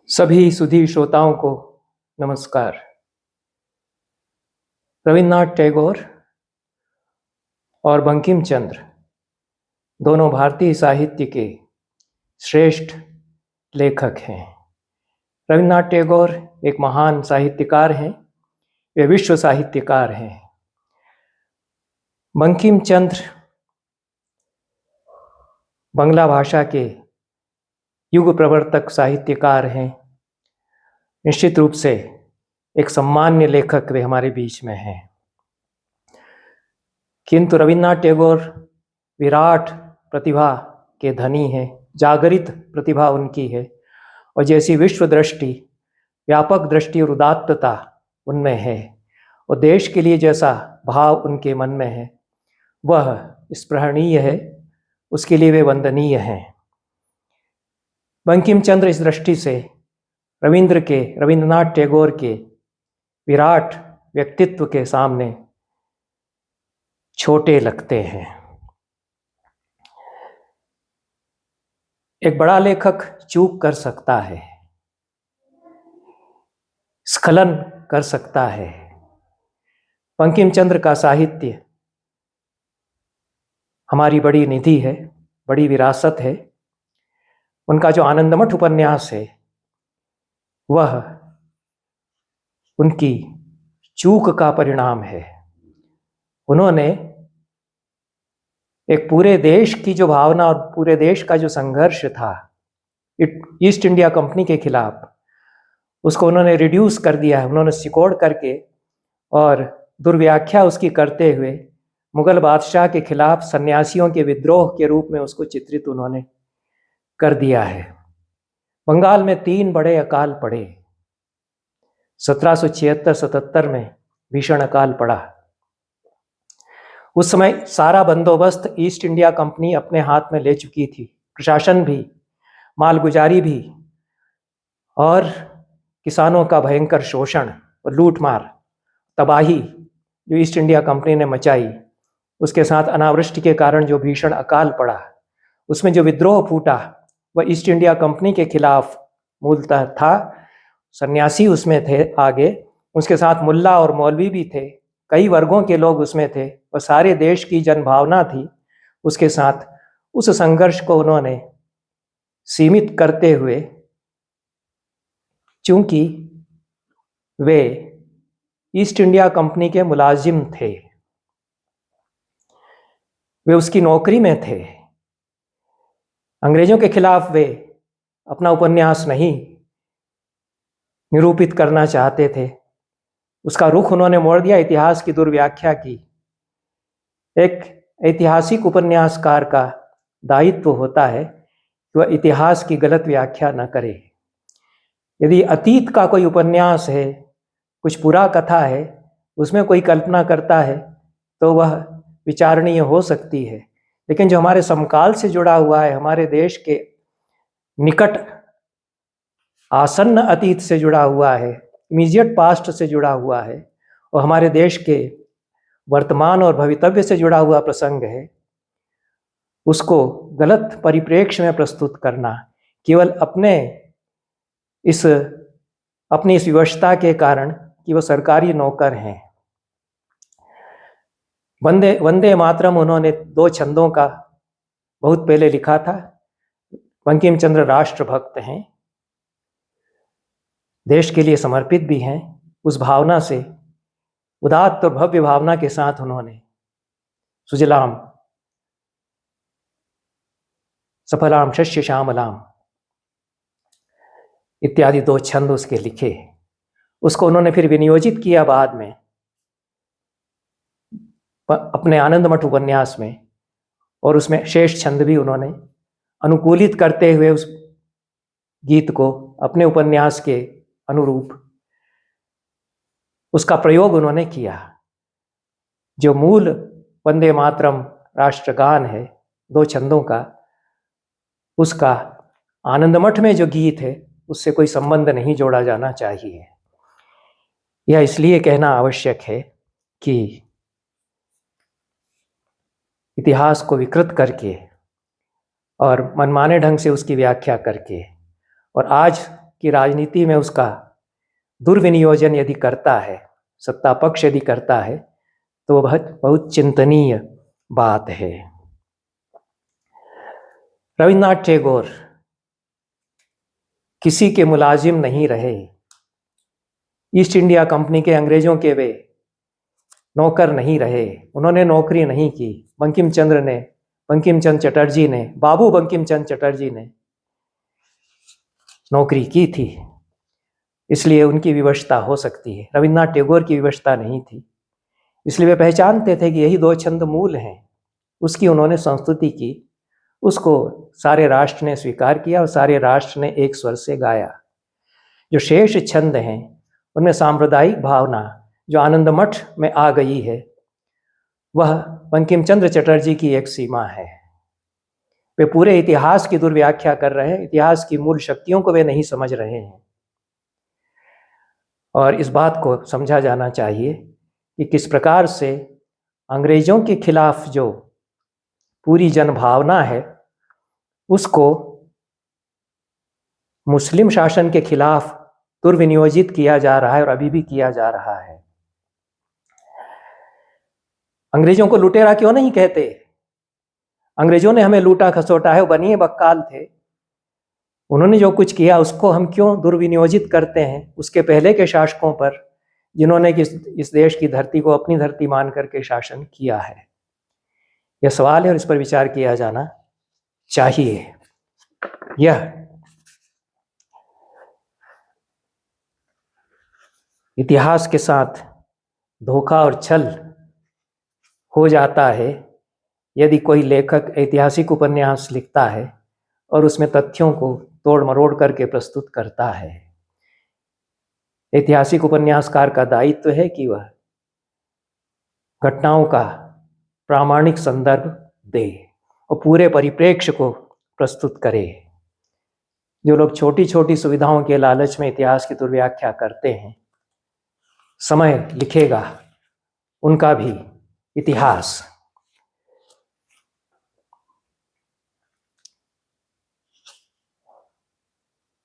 सभी सुधी श्रोताओं को नमस्कार। रविन्द्रनाथ टैगोर और बंकिम चंद्र दोनों भारतीय साहित्य के श्रेष्ठ लेखक हैं। रविन्द्रनाथ टैगोर एक महान साहित्यकार हैं, वे विश्व साहित्यकार हैं। बंकिम चंद्र बांग्ला भाषा के युग प्रवर्तक साहित्यकार हैं। निश्चित रूप से एक सम्मान्य लेखक वे हमारे बीच में हैं। किंतु रविन्द्रनाथ टैगोर विराट प्रतिभा के धनी हैं, जागरित प्रतिभा उनकी है और जैसी विश्व दृष्टि, व्यापक दृष्टि और उदात्तता उनमें है और देश के लिए जैसा भाव उनके मन में है वह स्पृहणीय है, उसके लिए वे वंदनीय हैं। बंकिम चंद्र इस दृष्टि से रविन्द्रनाथ टैगोर के विराट व्यक्तित्व के सामने छोटे लगते हैं। एक बड़ा लेखक चूक कर सकता है, स्खलन कर सकता है। बंकिम चंद्र का साहित्य हमारी बड़ी निधि है, बड़ी विरासत है। उनका जो आनंदमठ उपन्यास है वह उनकी चूक का परिणाम है। उन्होंने एक पूरे देश की जो भावना और पूरे देश का जो संघर्ष था ईस्ट इंडिया कंपनी के खिलाफ, उसको उन्होंने रिड्यूस कर दिया है। उन्होंने सिकोड़ करके और दुर्व्याख्या उसकी करते हुए मुगल बादशाह के खिलाफ सन्यासियों के विद्रोह के रूप में उसको चित्रित उन्होंने कर दिया है। बंगाल में 3 बड़े अकाल पड़े। 1776-77 में भीषण अकाल पड़ा। उस समय सारा बंदोबस्त ईस्ट इंडिया कंपनी अपने हाथ में ले चुकी थी, प्रशासन भी, मालगुजारी भी और किसानों का भयंकर शोषण और लूटमार, तबाही जो ईस्ट इंडिया कंपनी ने मचाई, उसके साथ अनावृष्टि के कारण जो भीषण अकाल पड़ा, उसमें जो विद्रोह फूटा वह ईस्ट इंडिया कंपनी के खिलाफ मूलतः था। सन्यासी उसमें थे आगे, उसके साथ मुल्ला और मौलवी भी थे, कई वर्गों के लोग उसमें थे और सारे देश की जनभावना थी उसके साथ। उस संघर्ष को उन्होंने सीमित करते हुए, चूंकि वे ईस्ट इंडिया कंपनी के मुलाजिम थे, वे उसकी नौकरी में थे, अंग्रेजों के खिलाफ वे अपना उपन्यास नहीं निरूपित करना चाहते थे। उसका रुख उन्होंने मोड़ दिया, इतिहास की दुर्व्याख्या की। एक ऐतिहासिक उपन्यासकार का दायित्व होता है कि वह इतिहास की गलत व्याख्या न करे। यदि अतीत का कोई उपन्यास है, कुछ पुरा कथा है, उसमें कोई कल्पना करता है तो वह विचारणीय हो सकती है, लेकिन जो हमारे समकाल से जुड़ा हुआ है, हमारे देश के निकट आसन्न अतीत से जुड़ा हुआ है, इमीडिएट पास्ट से जुड़ा हुआ है और हमारे देश के वर्तमान और भवितव्य से जुड़ा हुआ प्रसंग है, उसको गलत परिप्रेक्ष्य में प्रस्तुत करना केवल अपनी इस विवशता के कारण कि वो सरकारी नौकर हैं। वंदे मातरम उन्होंने 2 छंदों का बहुत पहले लिखा था। बंकिम चंद्र राष्ट्रभक्त हैं, देश के लिए समर्पित भी हैं। उस भावना से, उदात्त और भव्य भावना के साथ उन्होंने सुजलाम सफलाम शस्य श्यामलाम इत्यादि 2 छंद उसके लिखे। उसको उन्होंने फिर विनियोजित किया बाद में अपने आनंदमठ उपन्यास में, और उसमें शेष छंद भी उन्होंने अनुकूलित करते हुए उस गीत को अपने उपन्यास के अनुरूप उसका प्रयोग उन्होंने किया। जो मूल वंदे मातरम राष्ट्रगान है 2 छंदों का, उसका आनंदमठ में जो गीत है उससे कोई संबंध नहीं जोड़ा जाना चाहिए। यह इसलिए कहना आवश्यक है कि इतिहास को विकृत करके और मनमाने ढंग से उसकी व्याख्या करके और आज कि राजनीति में उसका दुर्विनियोजन यदि करता है, सत्ता पक्ष यदि करता है, तो वह बहुत चिंतनीय बात है। रविन्द्रनाथ टैगोर किसी के मुलाजिम नहीं रहे। ईस्ट इंडिया कंपनी के, अंग्रेजों के वे नौकर नहीं रहे। उन्होंने नौकरी नहीं की। बंकिम चंद्र चटर्जी ने, बाबू बंकिम चंद्र चटर्जी ने नौकरी की थी, इसलिए उनकी विवशता हो सकती है। रविन्द्रनाथ टैगोर की विवशता नहीं थी, इसलिए वे पहचानते थे कि यही दो छंद मूल हैं। उसकी उन्होंने संस्तुति की, उसको सारे राष्ट्र ने स्वीकार किया और सारे राष्ट्र ने एक स्वर से गाया। जो शेष छंद हैं उनमें सांप्रदायिक भावना जो आनंद मठ में आ गई है, वह बंकिम चंद्र चटर्जी की एक सीमा है। वे पूरे इतिहास की दुर्व्याख्या कर रहे हैं, इतिहास की मूल शक्तियों को वे नहीं समझ रहे हैं। और इस बात को समझा जाना चाहिए कि किस प्रकार से अंग्रेजों के खिलाफ जो पूरी जनभावना है, उसको मुस्लिम शासन के खिलाफ दुर्विनियोजित किया जा रहा है और अभी भी किया जा रहा है। अंग्रेजों को लुटेरा क्यों नहीं कहते? अंग्रेजों ने हमें लूटा खसोटा है, वो बनिए बक्काल थे। उन्होंने जो कुछ किया उसको हम क्यों दुर्विनियोजित करते हैं उसके पहले के शासकों पर, जिन्होंने इस देश की धरती को अपनी धरती मान करके शासन किया है? यह सवाल है और इस पर विचार किया जाना चाहिए। यह इतिहास के साथ धोखा और छल हो जाता है यदि कोई लेखक ऐतिहासिक उपन्यास लिखता है और उसमें तथ्यों को तोड़ मरोड़ करके प्रस्तुत करता है। ऐतिहासिक उपन्यासकार का दायित्व है कि वह घटनाओं का प्रामाणिक संदर्भ दे और पूरे परिप्रेक्ष्य को प्रस्तुत करे। जो लोग छोटी छोटी सुविधाओं के लालच में इतिहास की दुर्व्याख्या करते हैं, समय लिखेगा उनका भी इतिहास।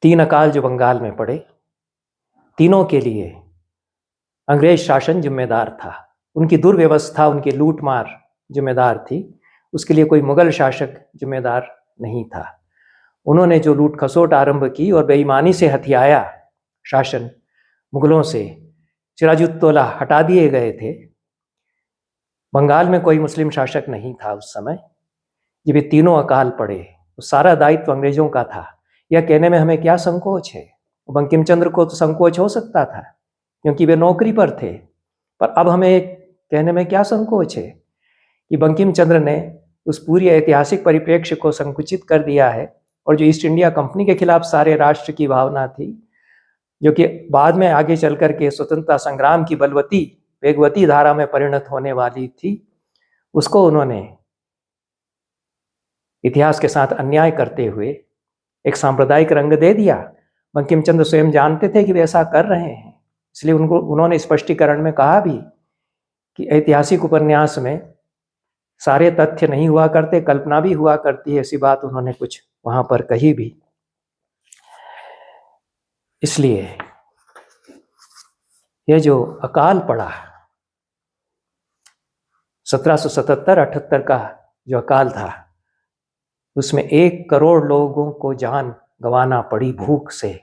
तीन अकाल जो बंगाल में पड़े, तीनों के लिए अंग्रेज शासन जिम्मेदार था। उनकी दुर्व्यवस्था, उनकी लूटमार जिम्मेदार थी, उसके लिए कोई मुगल शासक जिम्मेदार नहीं था। उन्होंने जो लूट खसोट आरंभ की और बेईमानी से हथियाया शासन मुगलों से, सिराजुद्दौला हटा दिए गए थे। बंगाल में कोई मुस्लिम शासक नहीं था उस समय। जब ये तीनों अकाल पड़े तो सारा दायित्व अंग्रेजों का था। यह कहने में हमें क्या संकोच है? बंकिम चंद्र को तो संकोच हो सकता था क्योंकि वे नौकरी पर थे, पर अब हमें कहने में क्या संकोच है कि बंकिम चंद्र ने उस पूरी ऐतिहासिक परिप्रेक्ष्य को संकुचित कर दिया है और जो ईस्ट इंडिया कंपनी के खिलाफ सारे राष्ट्र की भावना थी, जो कि बाद में आगे चल कर के स्वतंत्रता संग्राम की बलवती वेगवती धारा में परिणत होने वाली थी, उसको उन्होंने इतिहास के साथ अन्याय करते हुए एक सांप्रदायिक रंग दे दिया। बंकिम चंद्र स्वयं जानते थे कि वे ऐसा कर रहे हैं, इसलिए उन्होंने स्पष्टीकरण में कहा भी कि ऐतिहासिक उपन्यास में सारे तथ्य नहीं हुआ करते, कल्पना भी हुआ करती है। ऐसी बात उन्होंने कुछ वहां पर कही भी। इसलिए यह जो अकाल पड़ा 1777-78 का जो अकाल था, उसमें 1 करोड़ लोगों को जान गंवाना पड़ी भूख से,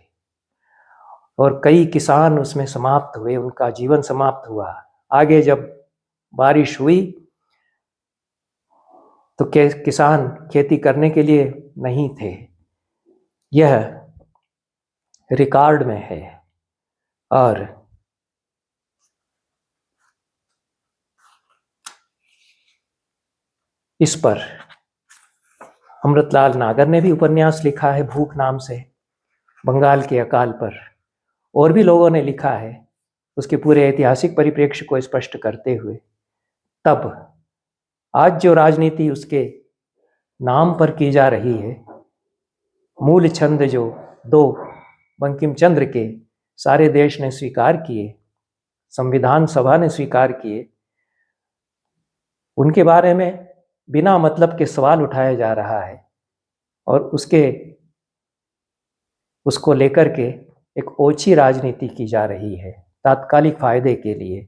और कई किसान उसमें समाप्त हुए, उनका जीवन समाप्त हुआ। आगे जब बारिश हुई तो किसान खेती करने के लिए नहीं थे। यह रिकॉर्ड में है और इस पर अमृतलाल नागर ने भी उपन्यास लिखा है भूख नाम से, बंगाल के अकाल पर। और भी लोगों ने लिखा है उसके पूरे ऐतिहासिक परिप्रेक्ष्य को स्पष्ट करते हुए। तब आज जो राजनीति उसके नाम पर की जा रही है, मूल छंद जो 2 बंकिम चंद्र के सारे देश ने स्वीकार किए, संविधान सभा ने स्वीकार किए, उनके बारे में बिना मतलब के सवाल उठाया जा रहा है और उसको लेकर के एक ओछी राजनीति की जा रही है, तात्कालिक फायदे के लिए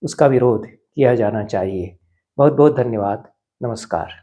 उसका विरोध किया जाना चाहिए। बहुत बहुत धन्यवाद। नमस्कार।